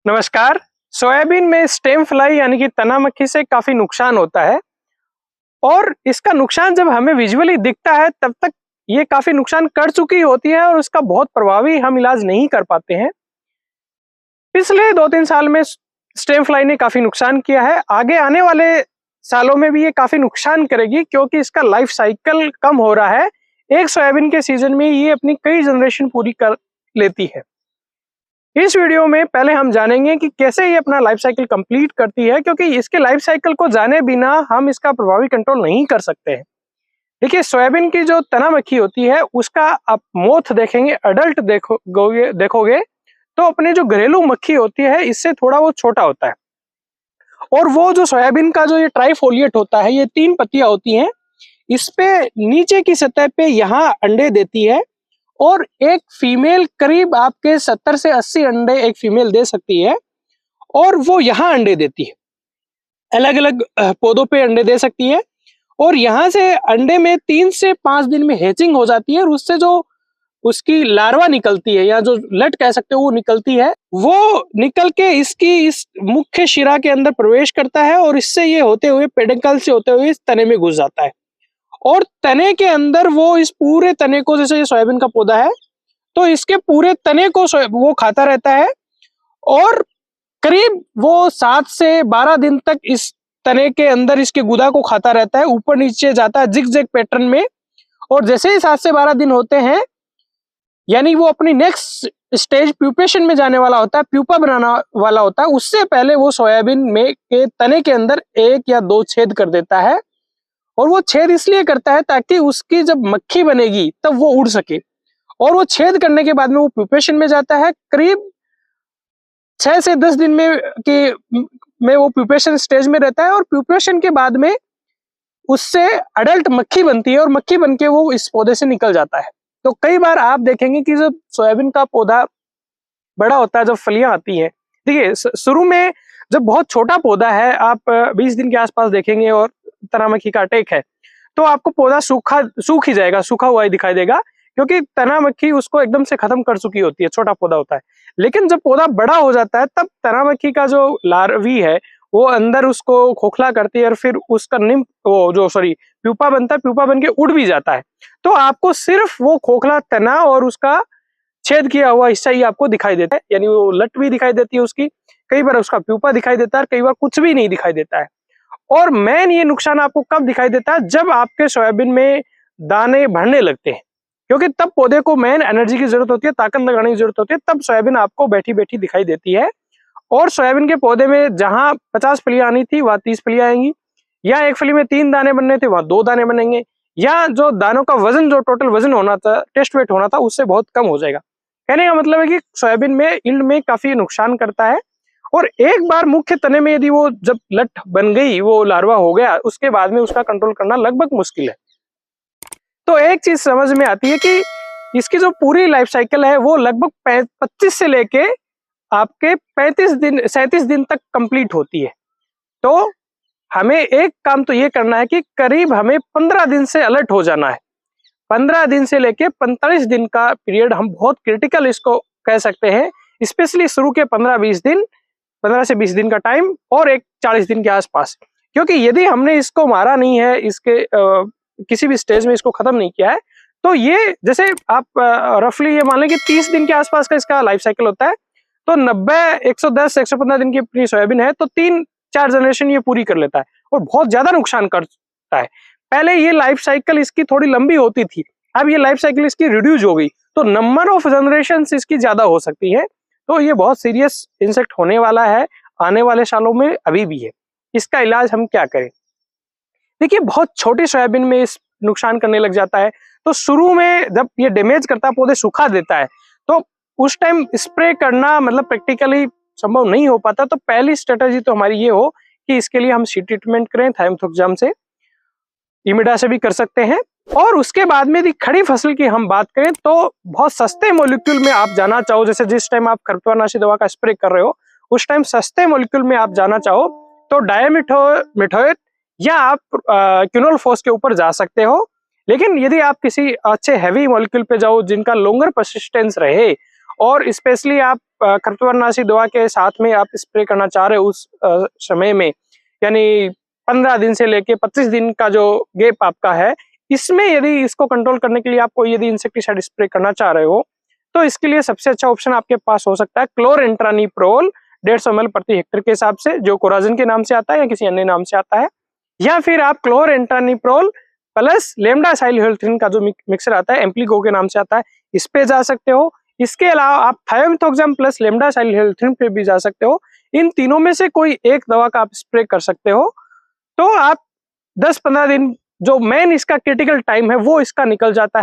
नमस्कार। सोयाबीन में stem fly यानी कि तना मक्खी से काफी नुकसान होता है और इसका नुकसान जब हमें विजुअली दिखता है तब तक ये काफी नुकसान कर चुकी होती है और उसका बहुत प्रभावी हम इलाज नहीं कर पाते हैं। पिछले 2-3 साल में स्टेम फ्लाई ने काफी नुकसान किया है। आगे आने वाले सालों में भी ये काफी नुकसान करेगी क्योंकि इसका लाइफ साइकिल कम हो रहा है। एक सोयाबीन के सीजन में ये अपनी कई जनरेशन पूरी कर लेती है। इस वीडियो में पहले हम जानेंगे कि कैसे ये अपना लाइफ साइकिल कंप्लीट करती है, क्योंकि इसके लाइफ साइकिल को जाने बिना हम इसका प्रभावी कंट्रोल नहीं कर सकते हैं। देखिए, सोयाबीन की जो तना मक्खी होती है उसका आप मोथ देखेंगे, अडल्ट देखोगे तो अपने जो घरेलू मक्खी होती है इससे थोड़ा वो छोटा होता है। और वो जो सोयाबीन का जो ये ट्राइफोलिएट होता है, ये 3 पत्तियां होती हैं, इस पे नीचे की सतह पे यहाँ अंडे देती है और एक फीमेल करीब आपके 70 से 80 अंडे एक फीमेल दे सकती है और वो यहाँ अंडे देती है। अलग अलग पौधों पे अंडे दे सकती है और यहाँ से अंडे में 3 से 5 दिन में हैचिंग हो जाती है और उससे जो उसकी लार्वा निकलती है या जो लट कह सकते हो वो निकलती है, वो निकल के इसकी इस मुख्य शिरा के अंदर प्रवेश करता है और इससे ये होते हुए पेडिकल से होते हुए इस तने में घुस जाता है और तने के अंदर वो इस पूरे तने को, जैसे ये सोयाबीन का पौधा है तो इसके पूरे तने को वो खाता रहता है और करीब वो 7 से 12 दिन तक इस तने के अंदर इसके गुदा को खाता रहता है, ऊपर नीचे जाता है जिग-जैग पैटर्न में। और जैसे ही 7 से 12 दिन होते हैं, यानी वो अपनी नेक्स्ट स्टेज प्यूपेशन में जाने वाला होता है, प्यूपा बनाना वाला होता है, उससे पहले वो सोयाबीन में के तने के अंदर 1 या 2 छेद कर देता है। और वो छेद इसलिए करता है ताकि उसकी जब मक्खी बनेगी तब वो उड़ सके। और वो छेद करने के बाद में वो प्यूपेशन में जाता है, करीब 6 से 10 दिन में वो प्यूपेशन स्टेज में रहता है और प्यूपेशन के बाद में उससे अडल्ट मक्खी बनती है और मक्खी बनके वो इस पौधे से निकल जाता है। तो कई बार आप देखेंगे कि जब सोयाबीन का पौधा बड़ा होता है, जब फलियां आती हैं, देखिए शुरू में जब बहुत छोटा पौधा है, आप 20 दिन के आसपास देखेंगे और तना मक्खी का अटैक है तो आपको पौधा सूख ही जाएगा, सूखा हुआ ही दिखाई देगा, क्योंकि तना मक्खी उसको एकदम से खत्म कर चुकी होती है, छोटा पौधा होता है। लेकिन जब पौधा बड़ा हो जाता है तब तना मक्खी का जो लार्वी है वो अंदर उसको खोखला करती है और फिर उसका प्यूपा बनता है, प्यूपा बन के उड़ भी जाता है। तो आपको सिर्फ वो खोखला तना और उसका छेद किया हुआ हिस्सा ही आपको दिखाई देता है, यानी वो लट भी दिखाई देती है उसकी, कई बार उसका प्यूपा दिखाई देता है, कई बार कुछ भी नहीं दिखाई देता है। और मेन ये नुकसान आपको कब दिखाई देता है, जब आपके सोयाबीन में दाने बढ़ने लगते हैं, क्योंकि तब पौधे को मेन एनर्जी की जरूरत होती है, ताकत लगाने की जरूरत होती है, तब सोयाबीन आपको बैठी बैठी दिखाई देती है। और सोयाबीन के पौधे में जहां 50 फलियां आनी थी वहां 30 फलियां आएंगी, या एक फली में 3 दाने बनने थे वहां 2 दाने बनेंगे, या जो दानों का वजन, जो टोटल वजन होना था, टेस्ट वेट होना था, उससे बहुत कम हो जाएगा। कहने का मतलब है कि सोयाबीन में यील्ड में काफी नुकसान करता है। और एक बार मुख्य तने में यदि वो जब लट बन गई, वो लार्वा हो गया, उसके बाद में उसका कंट्रोल करना लगभग मुश्किल है। तो एक चीज समझ में आती है कि इसकी जो पूरी लाइफ साइकिल है वो लगभग 25 से लेके आपके 37 दिन तक कंप्लीट होती है। तो हमें एक काम तो ये करना है कि करीब हमें 15 दिन से अलर्ट हो जाना है। 15 दिन से लेके 45 दिन का पीरियड हम बहुत क्रिटिकल इसको कह सकते हैं, स्पेशली शुरू के 15 से 20 दिन का टाइम और एक 40 दिन के आसपास। क्योंकि यदि हमने इसको मारा नहीं है, इसके किसी भी स्टेज में इसको खत्म नहीं किया है, तो ये जैसे आप रफली ये मान लें कि 30 दिन के आसपास का इसका लाइफ साइकिल होता है, तो 90, 110, 115 दिन की अपनी सोयाबीन है तो 3-4 जनरेशन ये पूरी कर लेता है और बहुत ज्यादा नुकसान करता है। पहले ये लाइफ साइकिल इसकी थोड़ी लंबी होती थी, अब ये लाइफ साइकिल इसकी रिड्यूस हो गई, तो नंबर ऑफ जनरेशन इसकी ज्यादा हो सकती है। तो ये बहुत सीरियस इंसेक्ट होने वाला है, आने वाले सालों में अभी भी है। इसका इलाज हम क्या करें? देखिए, बहुत छोटी सोयाबीन में इस नुकसान करने लग जाता है, तो शुरू में जब ये डैमेज करता है, पौधे सुखा देता है, तो उस टाइम स्प्रे करना मतलब प्रैक्टिकली संभव नहीं हो पाता। तो पहली स्ट्रेटेजी तो हमारी ये हो कि इसके लिए हम सीड ट्रीटमेंट करें, थाइमेथोक्साम से, इमिडा से भी कर सकते हैं। और उसके बाद में यदि खड़ी फसल की हम बात करें तो बहुत सस्ते मॉलिक्यूल में आप जाना चाहो, जैसे जिस टाइम आप खरपतवारनाशी दवा का स्प्रे कर रहे हो उस टाइम सस्ते मॉलिक्यूल में आप जाना चाहो तो डायमिथोएट या आप क्विनोलफॉस के ऊपर जा सकते हो। लेकिन यदि आप किसी अच्छे हैवी मॉलिक्यूल पे जाओ जिनका लॉन्गर परसिस्टेंस रहे और स्पेशली आप खरपतवारनाशी दवा के साथ में आप स्प्रे करना चाह रहे हो उस समय में, यानी 15 दिन से लेके 25 दिन का जो गैप आपका है, इसमें यदि इसको कंट्रोल करने के लिए आपको यदि इंसेक्टिसाइड स्प्रे करना चाह रहे हो, तो इसके लिए सबसे अच्छा ऑप्शन आपके पास हो सकता है क्लोरेंट्रानिप्रोल 150 ml प्रति हेक्टेयर के हिसाब से, जो कोराजन के नाम से आता है या किसी अन्य नाम से आता है, या फिर आप क्लोरेंट्रानिप्रोल प्लस लेमडासाइलोहेल्थ्रिन का जो मिक्सर आता है, एम्प्लीगो के नाम से आता है, इस पे जा सकते हो। इसके अलावा आप थायोमिथोक्साम प्लस लेमडासाइलोहेल्थ्रिन पे भी जा सकते हो। इन तीनों में से कोई एक दवा का आप स्प्रे कर सकते हो, तो आप 10-15 दिन जो मेन इसका क्रिटिकल टाइम है वो इसका निकल जाता है।